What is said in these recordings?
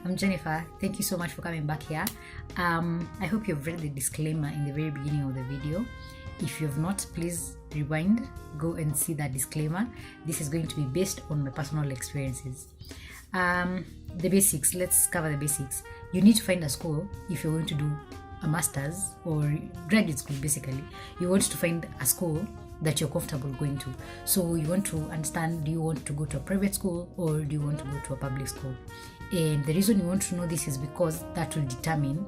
I'm Jennifer. Thank you so much for coming back here. I hope you've read the disclaimer in the very beginning of the video. If you have not, please rewind, go and see that disclaimer. This is going to be based on my personal experiences. The basics, let's cover the basics. You need to find a school if you're going to do a master's or graduate school. Basically, you want to find a school that you're comfortable going to. So you want to understand, do you want to go to a private school or do you want to go to a public school? And the reason you want to know this is because that will determine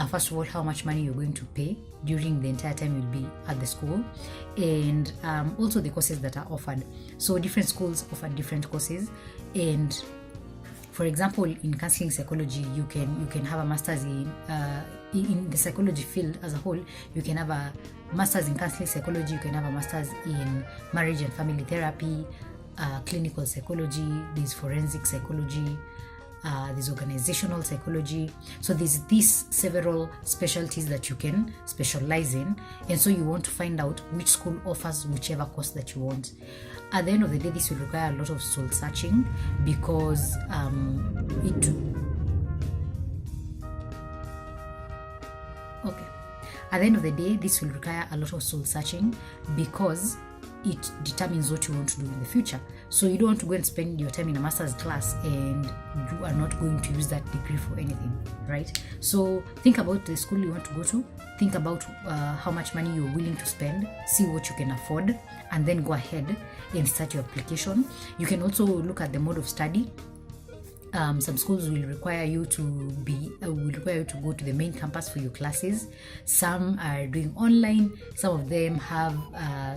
first of all how much money you're going to pay during the entire time you'll be at the school, and also the courses that are offered. So different schools offer different courses, and for example, in counseling psychology, you can have a master's in the psychology field as a whole. You can have a master's in counseling psychology. You can have a master's in marriage and family therapy, clinical psychology. There's forensic psychology. There's organizational psychology. So there's these several specialties that you can specialize in, and so you want to find out which school offers whichever course that you want. At the end of the day, this will require a lot of soul searching because At the end of the day, this will require a lot of soul searching because it determines what you want to do in the future. So you don't want to go and spend your time in a master's class and you are not going to use that degree for anything, right? So think about the school you want to go to, think about how much money you're willing to spend, see what you can afford, and then go ahead and start your application. You can also look at the mode of study. Some schools will require you to go to the main campus for your classes. Some are doing online. Some of them have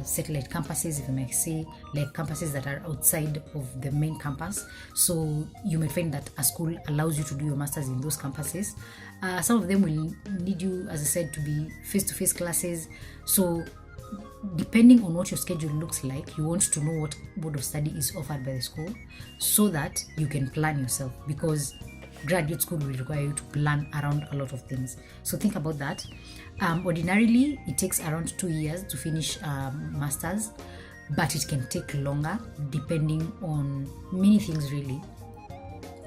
satellite campuses, if you may say, like campuses that are outside of the main campus. So you might find that a school allows you to do your masters in those campuses. Some of them will need you, as I said, to be face-to-face classes. So depending on what your schedule looks like, you want to know what mode of study is offered by the school so that you can plan yourself, because graduate school will require you to plan around a lot of things. So think about that. Ordinarily, it takes around 2 years to finish masters, but it can take longer depending on many things really.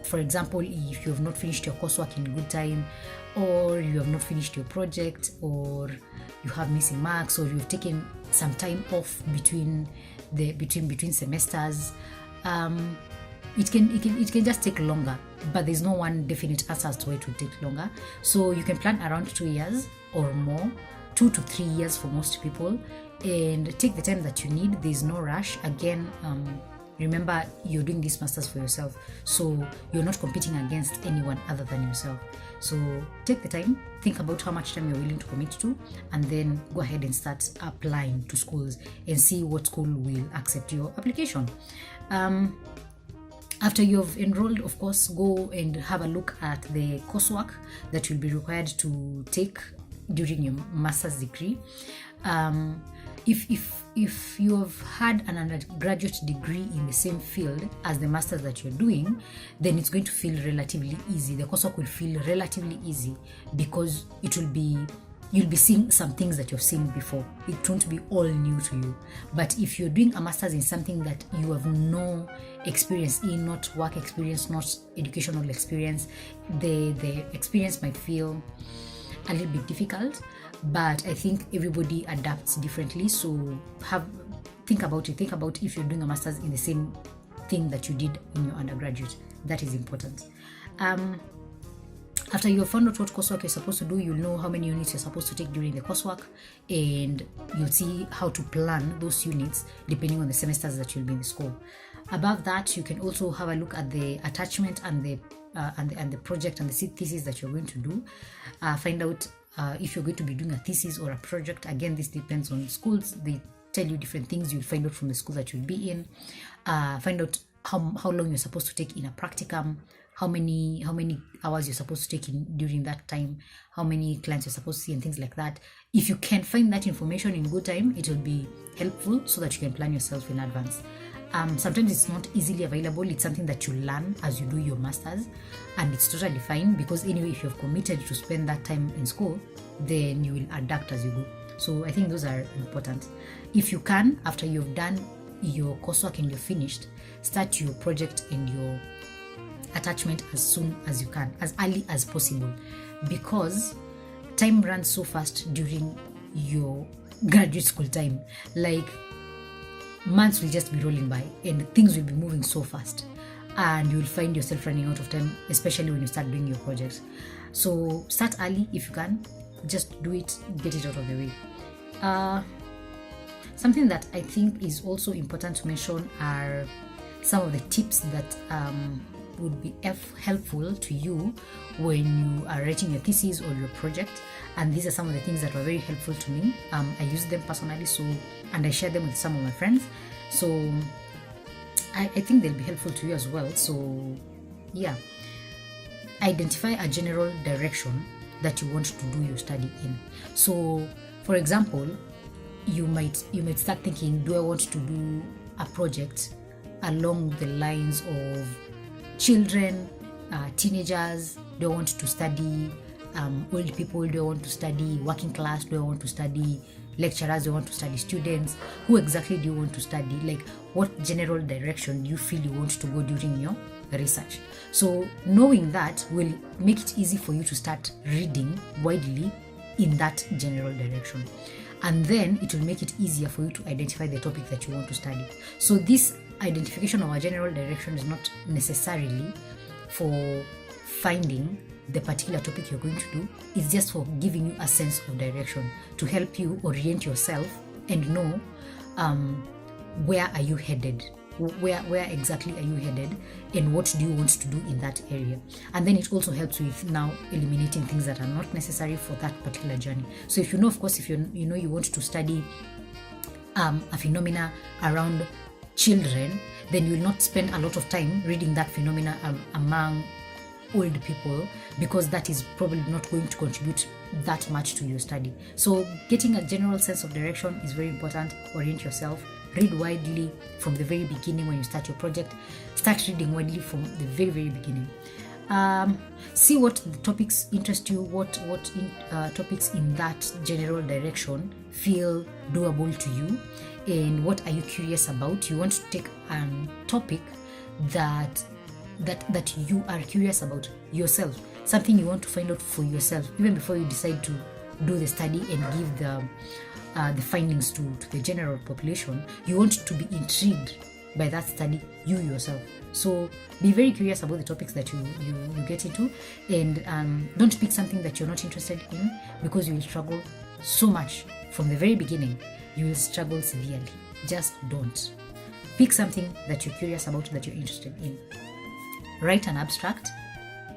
For example, if you have not finished your coursework in good time, or you have not finished your project, or you have missing marks, or you've taken some time off between semesters, it can just take longer. But there's no one definite answer as to why it will take longer. So you can plan around 2 years or more, 2 to 3 years for most people, and take the time that you need. There's no rush. Again, remember, you're doing these masters for yourself, so you're not competing against anyone other than yourself. So take the time, think about how much time you're willing to commit to, and then go ahead and start applying to schools and see what school will accept your application. After you've enrolled, of course, go and have a look at the coursework that you'll be required to take during your master's degree. If you have had an undergraduate degree in the same field as the master's that you're doing, then it's going to feel relatively easy. The coursework will feel relatively easy because you'll be seeing some things that you've seen before. It won't be all new to you. But if you're doing a master's in something that you have no experience in, not work experience, not educational experience, the experience might feel a little bit difficult. But I think everybody adapts differently. So think about it. Think about if you're doing a master's in the same thing that you did in your undergraduate. That is important. After you've found out what coursework you're supposed to do, you'll know how many units you're supposed to take during the coursework, and you'll see how to plan those units depending on the semesters that you'll be in the school. Above that, you can also have a look at the attachment and the project and the thesis that you're going to do. Find out if you're going to be doing a thesis or a project. Again, this depends on schools. They tell you different things. You'll find out from the school that you'll be in. Find out how long you're supposed to take in a practicum, how many hours you're supposed to take in during that time, how many clients you're supposed to see, and things like that. If you can find that information in good time, it will be helpful so that you can plan yourself in advance. Sometimes it's not easily available. It's something that you learn as you do your masters, and it's totally fine because anyway, if you've committed to spend that time in school, then you will adapt as you go. So I think those are important. If you can, after you've done your coursework and you're finished, start your project and attachment as soon as you can, as early as possible, because time runs so fast during your graduate school time. Like, months will just be rolling by and things will be moving so fast, and you'll find yourself running out of time, especially when you start doing your projects. So start early if you can. Just do it, get it out of the way. Something that I think is also important to mention are some of the tips that would be helpful to you when you are writing your thesis or your project. And these are some of the things that were very helpful to me. I use them personally, and I share them with some of my friends. So I think they'll be helpful to you as well. So yeah, identify a general direction that you want to do your study in. So for example, you might start thinking, do I want to do a project along the lines of children, teenagers? Do I want to study old people? Do I want to study working class? Do I want to study lecturers? Do I want to study students? Who exactly do you want to study? Like, what general direction do you feel you want to go during your research? So knowing that will make it easy for you to start reading widely in that general direction. And then it will make it easier for you to identify the topic that you want to study. So this identification of a general direction is not necessarily for finding the particular topic you're going to do. It's just for giving you a sense of direction, to help you orient yourself and know where are you headed, where exactly are you headed, and what do you want to do in that area. And then it also helps with now eliminating things that are not necessary for that particular journey. So if you know, of course, if you know you want to study a phenomena around children, then you will not spend a lot of time reading that phenomena among old people, because that is probably not going to contribute that much to your study. So getting a general sense of direction is very important. Orient yourself. Read widely from the very beginning. When you start your project, start reading widely from the very, very beginning. See what the topics interest you, what topics in that general direction feel doable to you, and what are you curious about. You want to take a topic that you are curious about yourself, something you want to find out for yourself even before you decide to do the study and give the findings to the general population. You want to be intrigued by that study, you yourself. So be very curious about the topics that you get into, and don't pick something that you're not interested in, because you will struggle so much from the very beginning. You will struggle severely. Just don't. Pick something that you're curious about, that you're interested in. Write an abstract,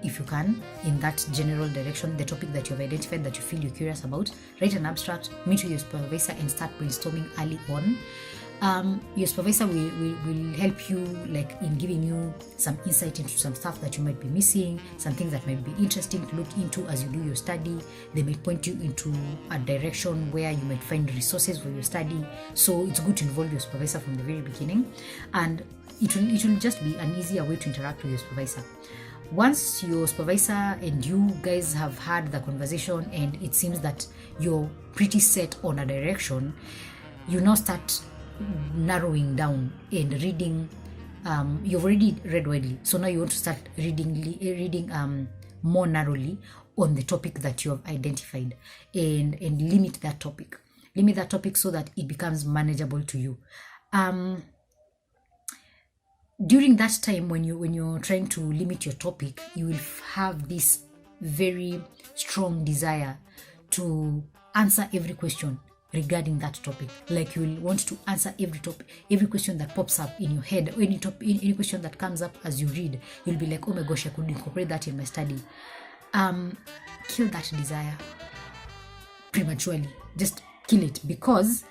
if you can, in that general direction, the topic that you've identified that you feel you're curious about. Write an abstract, meet with your supervisor, and start brainstorming early on. Your supervisor will help you, like, in giving you some insight into some stuff that you might be missing, some things that might be interesting to look into as you do your study. They might point you into a direction where you might find resources for your study. So it's good to involve your supervisor from the very beginning, and it will just be an easier way to interact with your supervisor. Once your supervisor and you guys have had the conversation and it seems that you're pretty set on a direction, you now start narrowing down and reading. You've already read widely, so now you want to start reading more narrowly on the topic that you have identified, and limit that topic so that it becomes manageable to you. During that time, when you're trying to limit your topic, you will have this very strong desire to answer every question regarding that topic. Like, you will want to answer every question that pops up in your head, or any question that comes up as you read. You'll be like, oh my gosh, I could incorporate that in my study. Kill that desire prematurely. Just kill it, because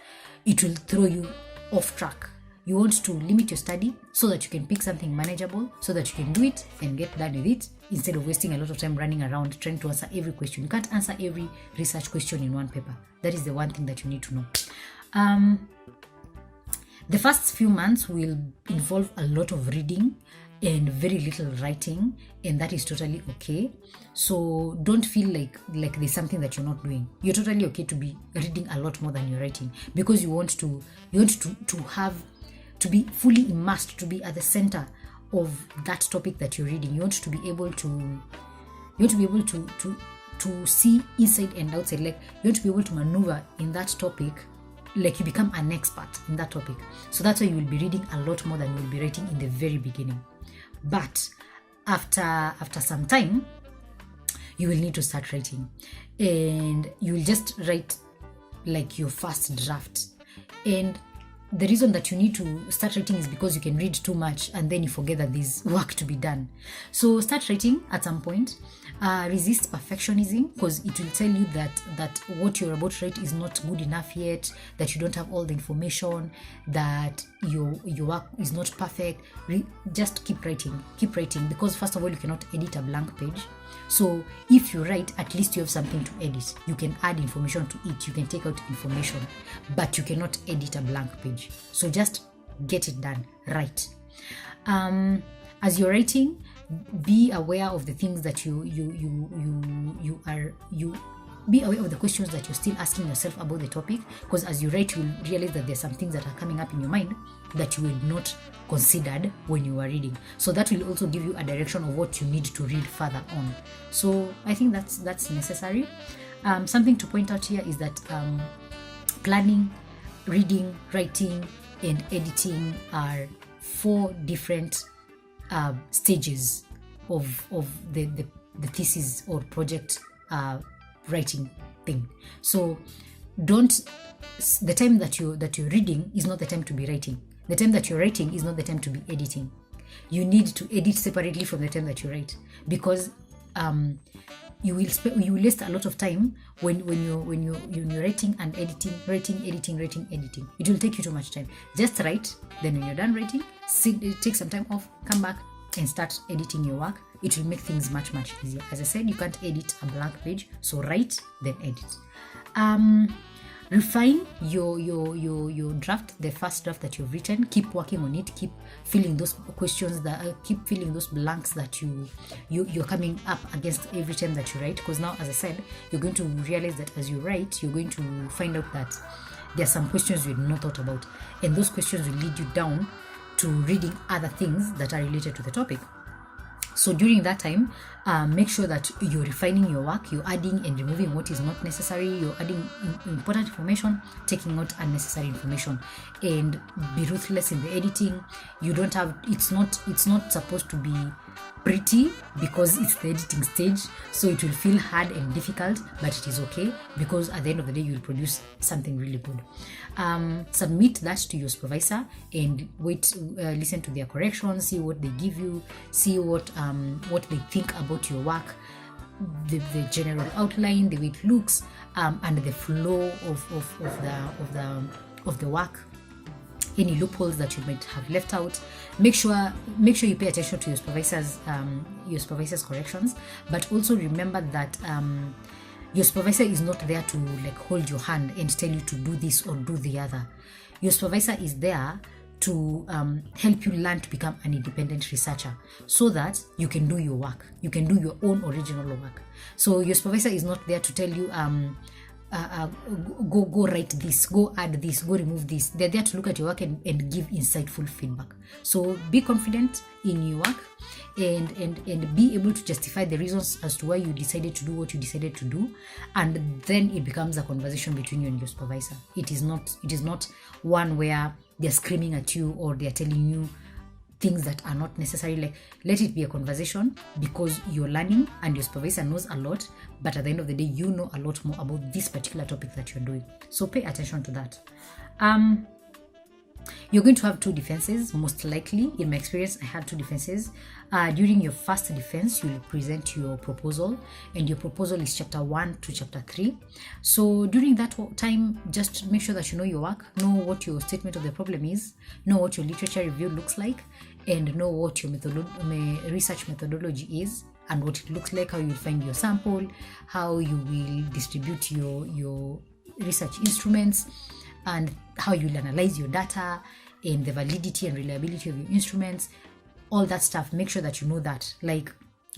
it will throw you off track. You want to limit your study so that you can pick something manageable, so that you can do it and get done with it, instead of wasting a lot of time running around trying to answer every question. You can't answer every research question in one paper. That is the one thing that you need to know. The first few months will involve a lot of reading and very little writing, and that is totally okay. So don't feel like there's something that you're not doing. You're totally okay to be reading a lot more than you're writing, because you want to be fully immersed, to be at the center of that topic that you're reading. You want to be able to see inside and outside. Like, you want to be able to maneuver in that topic, like you become an expert in that topic. So that's why you will be reading a lot more than you will be writing in the very beginning. But after some time, you will need to start writing, and you will just write like your first draft. And the reason that you need to start writing is because you can read too much and then you forget that there's work to be done. So start writing at some point. Resist perfectionism, because it will tell you that what you're about to write is not good enough yet, that you don't have all the information, that your work is not perfect. Just keep writing, because first of all, you cannot edit a blank page. So if you write, at least you have something to edit. You can add information to it, you can take out information, but you cannot edit a blank page. So just get it done. Write. As you're writing, be aware of the things that be aware of the questions that you're still asking yourself about the topic, because as you write, you'll realize that there's some things that are coming up in your mind that you had not considered when you were reading. So that will also give you a direction of what you need to read further on. So I think that's necessary. Something to point out here is that planning, reading, writing, and editing are 4 different stages of the thesis or project writing thing. So the time that you're reading is not the time to be writing. The time that you're writing is not the time to be editing. You need to edit separately from the time that you write, because you will waste a lot of time when you're writing and editing. It will take you too much time. Just write, then when you're done writing, take some time off, come back and start editing your work. It will make things much easier. As I said, you can't edit a blank page, so write then edit. Refine your draft, the first draft that you've written. Keep working on it. Keep filling those questions, keep filling those blanks that you're coming up against every time that you write. Because now, as I said, you're going to realize that as you write, you're going to find out that there are some questions you've not thought about, and those questions will lead you down to reading other things that are related to the topic. So during that time, make sure that you're refining your work, you're adding and removing what is not necessary, you're adding important information, taking out unnecessary information, and be ruthless in the editing. It's not supposed to be pretty, because it's the editing stage, so it will feel hard and difficult, but it is okay, because at the end of the day, you will produce something really good. Submit that to your supervisor and listen to their corrections, see what they give you, see what they think about your work, the general outline, the way it looks, and the flow of the work. Any loopholes that you might have left out. Make sure you pay attention to your supervisor's corrections, but also remember that your supervisor is not there to hold your hand and tell you to do this or do the other. Your supervisor is there to help you learn to become an independent researcher, so that you can do your work. You can do your own original work. So your supervisor is not there to tell you go write this, go add this, go remove this. They're there to look at your work and give insightful feedback. So be confident in your work and be able to justify the reasons as to why you decided to do what you decided to do, and then it becomes a conversation between you and your supervisor. It is not one where they're screaming at you or they're telling you things that are not necessary. Let it be a conversation, because you're learning and your supervisor knows a lot, but at the end of the day, you know a lot more about this particular topic that you're doing. So pay attention to that. You're going to have 2 defenses, most likely. In my experience, I had 2 defenses. During your first defense, you'll present your proposal, and your proposal is chapter 1 to chapter 3. So during that time, just make sure that you know your work, know what your statement of the problem is, know what your literature review looks like, and know what your research methodology is, and what it looks like, how you'll find your sample, how you will distribute your research instruments, and how you'll analyze your data, and the validity and reliability of your instruments, all that stuff. Make sure that you know that.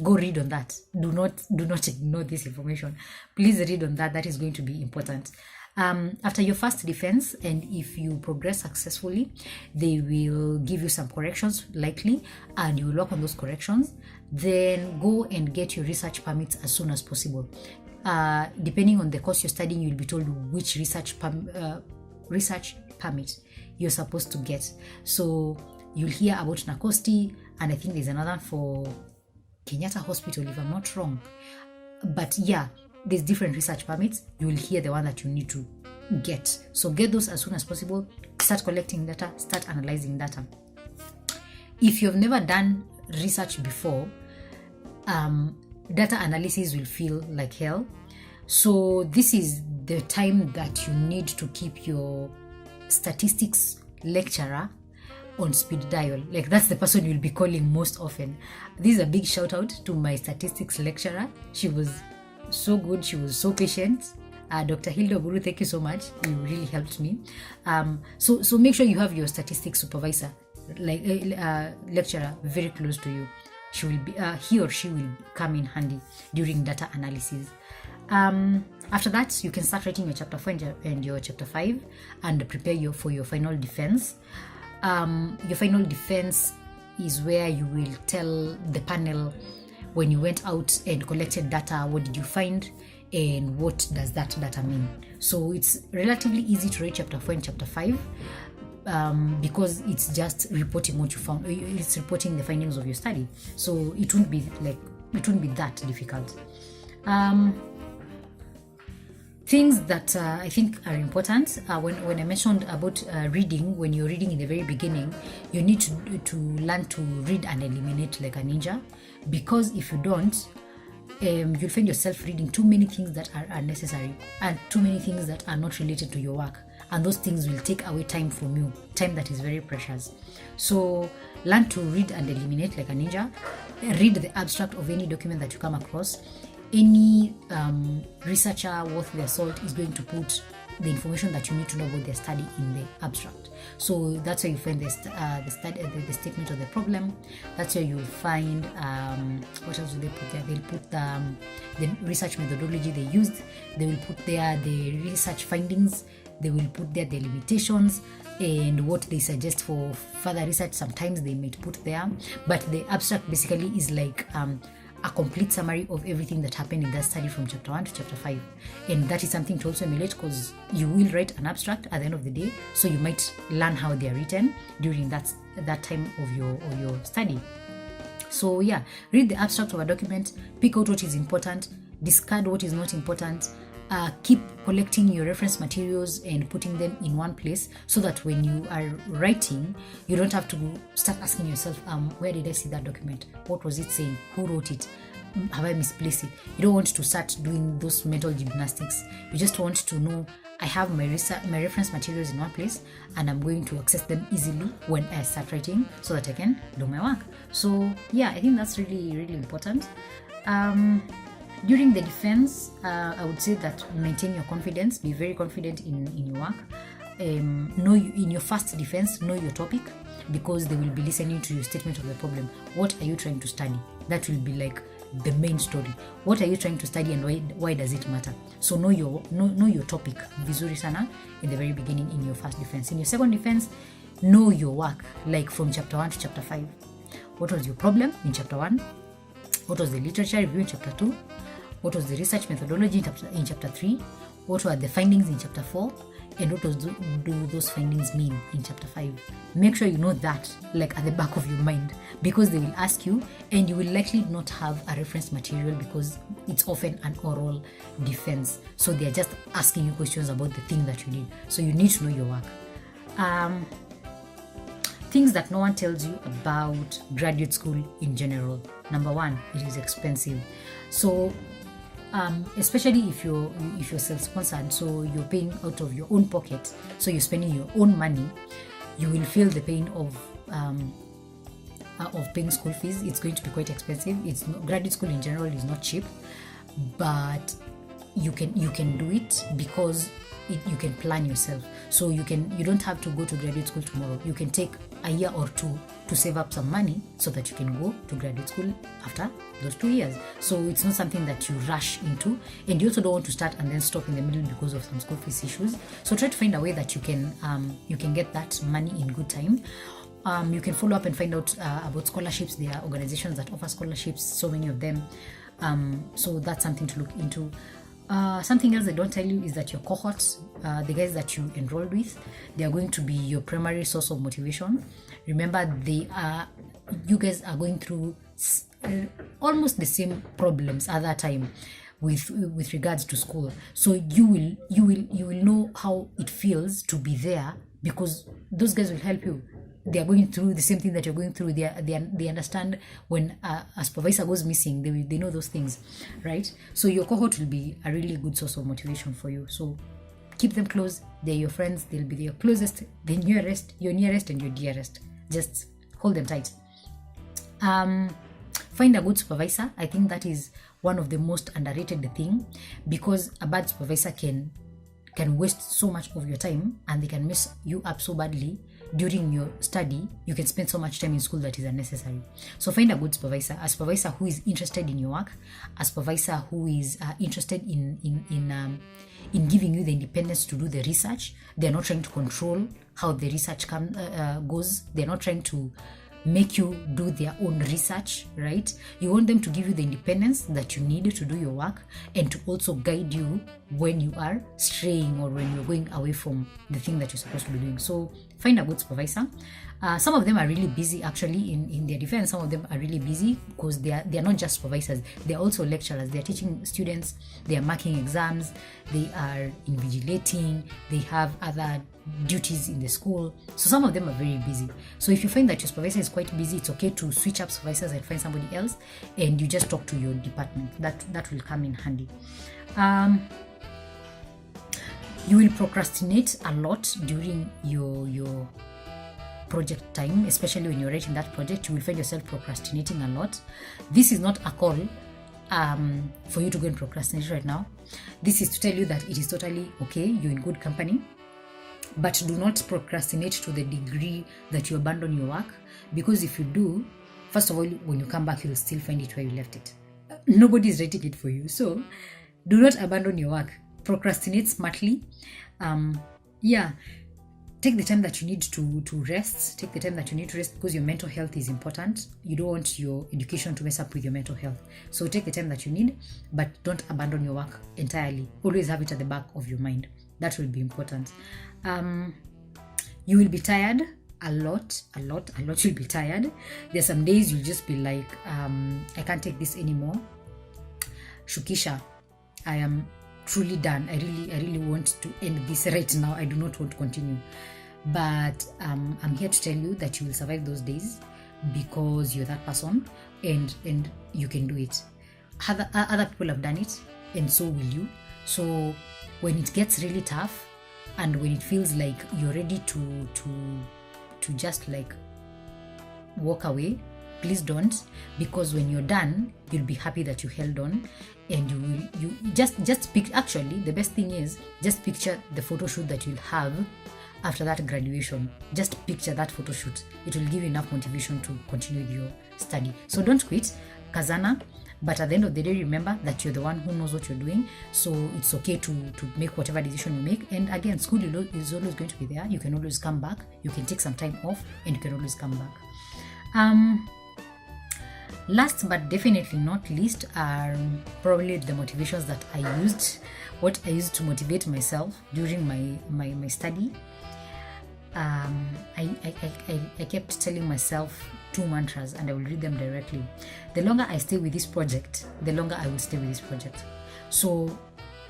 Go read on that. Do not ignore this information. Please read on that. That is going to be important. After your first defense, and if you progress successfully, they will give you some corrections likely, and you will work on those corrections. Then go and get your research permits as soon as possible. Depending on the course you're studying, you'll be told which research permit you're supposed to get. So you'll hear about NACOSTI, and I think there's another for Kenyatta Hospital, if I'm not wrong. But yeah, there's different research permits. You will hear the one that you need to get. So get those as soon as possible. Start collecting data, start analyzing data. If you've never done research before, data analysis will feel like hell. So this is the time that you need to keep your statistics lecturer on speed dial. Like, that's the person you'll be calling most often. This is a big shout out to my statistics lecturer. She was so good. She was so patient. Dr. Hilda Guru, thank you so much. You really helped me. So make sure you have your statistics supervisor, like lecturer, very close to you. She will be, he or she will come in handy during data analysis. After that, you can start writing your chapter 4 and your chapter 5 and prepare for your final defense. Your final defense is where you will tell the panel, when you went out and collected data, what did you find and what does that data mean. So it's relatively easy to write chapter 4 and chapter 5 because it's just reporting what you found. It's reporting the findings of your study. So it won't be that difficult. Things that I think are important, when I mentioned about reading, when you're reading in the very beginning, you need to learn to read and eliminate like a ninja, because if you don't, you'll find yourself reading too many things that are unnecessary and too many things that are not related to your work, and those things will take away time from you, time that is very precious. So learn to read and eliminate like a ninja. Read the abstract of any document that you come across. Any researcher worth their salt is going to put the information that you need to know about their study in the abstract. So that's where you find the statement of the problem. That's where you'll find what else do they put there? They'll put the research methodology they used. They will put there the research findings. They will put there the limitations and what they suggest for further research. Sometimes they might put there, but the abstract basically is like a complete summary of everything that happened in that study from chapter 1 to chapter 5. And that is something to also emulate, because you will write an abstract at the end of the day, so you might learn how they are written during that time of your study. So yeah, read the abstract of a document, pick out what is important, discard what is not important. Keep collecting your reference materials and putting them in one place, so that when you are writing, you don't have to start asking yourself, where did I see that document? What was it saying? Who wrote it? Have I misplaced it? You don't want to start doing those mental gymnastics. You just want to know, I have my reference materials in one place, and I'm going to access them easily when I start writing, so that I can do my work. So yeah, I think that's really, really important. During the defense, I would say that maintain your confidence. Be very confident in your work. In your first defense, know your topic, because they will be listening to your statement of the problem. What are you trying to study? That will be like the main story. What are you trying to study, and why does it matter? So know your topic vizuri sana in the very beginning in your first defense. In your second defense, know your work, like from chapter 1 to chapter 5. What was your problem in chapter 1? What was the literature review in chapter 2? What was the research methodology in chapter 3? What were the findings in chapter 4? And what do those findings mean in chapter 5? Make sure you know that, like at the back of your mind, because they will ask you, and you will likely not have a reference material, because it's often an oral defense. So they are just asking you questions about the thing that you did. So you need to know your work. Things that no one tells you about graduate school in general. Number 1, it is expensive. So especially if you're self-sponsored, so you're paying out of your own pocket, so you're spending your own money, you will feel the pain of paying school fees. It's going to be quite expensive. Graduate school in general is not cheap, but you can do it, because you can plan yourself. So you don't have to go to graduate school tomorrow. You can take a year or two to save up some money so that you can go to graduate school after those 2 years. So it's not something that you rush into, and you also don't want to start and then stop in the middle because of some school fees issues. So try to find a way that you can get that money in good time. You can follow up and find out about scholarships. There are organizations that offer scholarships, so many of them. So that's something to look into. Something else they don't tell you is that your cohorts, the guys that you enrolled with, they are going to be your primary source of motivation. Remember, you guys are going through almost the same problems at that time with regards to school. So you will know how it feels to be there, because those guys will help you. They are going through the same thing that you're going through. They understand when a supervisor goes missing. They know those things, right? So your cohort will be a really good source of motivation for you. So keep them close. They're your friends. They'll be your closest, your nearest, and your dearest. Just hold them tight. Find a good supervisor. I think that is one of the most underrated thing, because a bad supervisor can waste so much of your time, and they can mess you up so badly during your study. You can spend so much time in school that is unnecessary. So find a good supervisor, a supervisor who is interested in your work, a supervisor who is interested in giving you the independence to do the research. They're not trying to control how the research goes. They're not trying to make you do their own research, right? You want them to give you the independence that you need to do your work, and to also guide you when you are straying or when you're going away from the thing that you're supposed to be doing. So find a good supervisor. Some of them are really busy, actually. In their defense, some of them are really busy because they are not just supervisors, they're also lecturers. They're teaching students, they are marking exams, they are invigilating, they have other duties in the school. So some of them are very busy. So if you find that your supervisor is quite busy, it's okay to switch up supervisors and find somebody else, and you just talk to your department. That will come in handy. You will procrastinate a lot during your project time, especially when you're writing that project. You will find yourself procrastinating a lot. This is not a call for you to go and procrastinate right now. This is to tell you that it is totally okay. You're in good company. But do not procrastinate to the degree that you abandon your work, because if you do, first of all, when you come back, you'll still find it where you left it. Nobody is writing it for you. So do not abandon your work. Procrastinate smartly. Take the time that you need to rest. Take the time that you need to rest, because your mental health is important. You don't want your education to mess up with your mental health. So take the time that you need, but don't abandon your work entirely. Always have it at the back of your mind. That will be important. You will be tired a lot. You'll be tired. There's some days you'll just be like, I can't take this anymore. Shukisha, I am truly done. I really want to end this right now. I do not want to continue. But I'm here to tell you that you will survive those days, because you're that person, and you can do it. Other people have done it, and so will you. So when it gets really tough, and when it feels like you're ready to just like walk away, please don't, because when you're done, you'll be happy that you held on, and you just pick. Actually, the best thing is just picture the photo shoot that you'll have after that graduation. Just picture that photo shoot. It will give you enough motivation to continue your study. So don't quit, Kazana. But at the end of the day, remember that you're the one who knows what you're doing. So it's okay to make whatever decision you make. And again, school is always going to be there. You can always come back. You can take some time off, and you can always come back. Last but definitely not least are probably the motivations that I used. What I used to motivate myself during my study. I kept telling myself 2 mantras, and I will read them directly. The longer I stay with this project, the longer I will stay with this project. So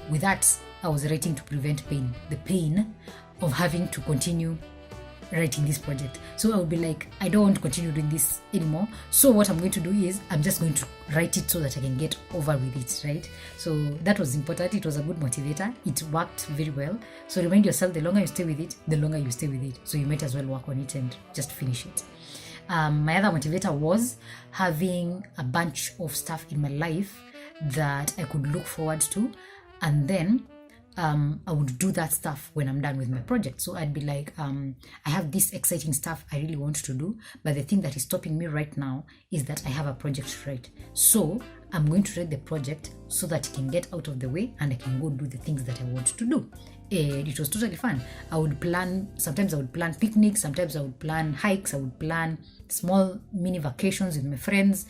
with that, I was writing to prevent pain, the pain of having to continue writing this project. So I would be like, I don't want to continue doing this anymore. So what I'm going to do is I'm just going to write it so that I can get over with it, right? So that was important. It was a good motivator. It worked very well. So remind yourself, the longer you stay with it, the longer you stay with it. So you might as well work on it and just finish it. My other motivator was having a bunch of stuff in my life that I could look forward to, and then I would do that stuff when I'm done with my project. So I'd be like, I have this exciting stuff I really want to do, but the thing that is stopping me right now is that I have a project to write. So I'm going to write the project so that it can get out of the way and I can go do the things that I want to do. And it was totally fun. Sometimes I would plan picnics, sometimes I would plan hikes, I would plan small mini vacations with my friends,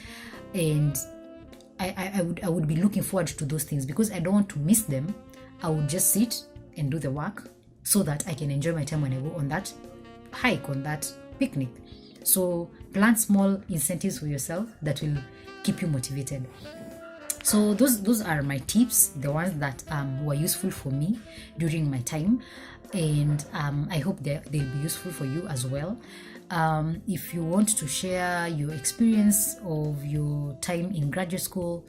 and I would be looking forward to those things because I don't want to miss them. I would just sit and do the work so that I can enjoy my time when I go on that hike, on that picnic. So plan small incentives for yourself that will keep you motivated. So those are my tips, the ones that were useful for me during my time, and I hope they'll be useful for you as well. If you want to share your experience of your time in graduate school,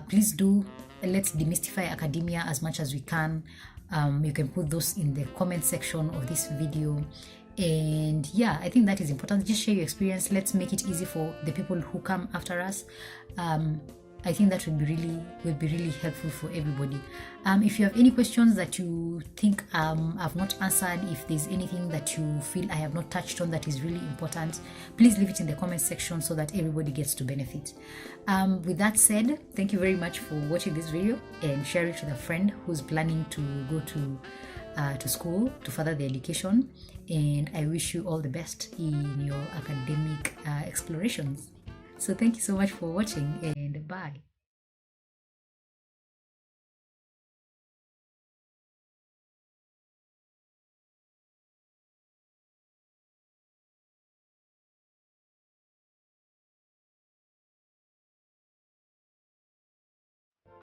please do. Let's demystify academia as much as we can. You can put those in the comment section of this video. And yeah, I think that is important. Just share your experience. Let's make it easy for the people who come after us. I think that would be really helpful for everybody. If you have any questions that you think I've not answered, if there's anything that you feel I have not touched on that is really important, please leave it in the comment section so that everybody gets to benefit. With that said, thank you very much for watching this video, and share it with a friend who's planning to go to school to further their education. And I wish you all the best in your academic explorations. So thank you so much for watching, and bye.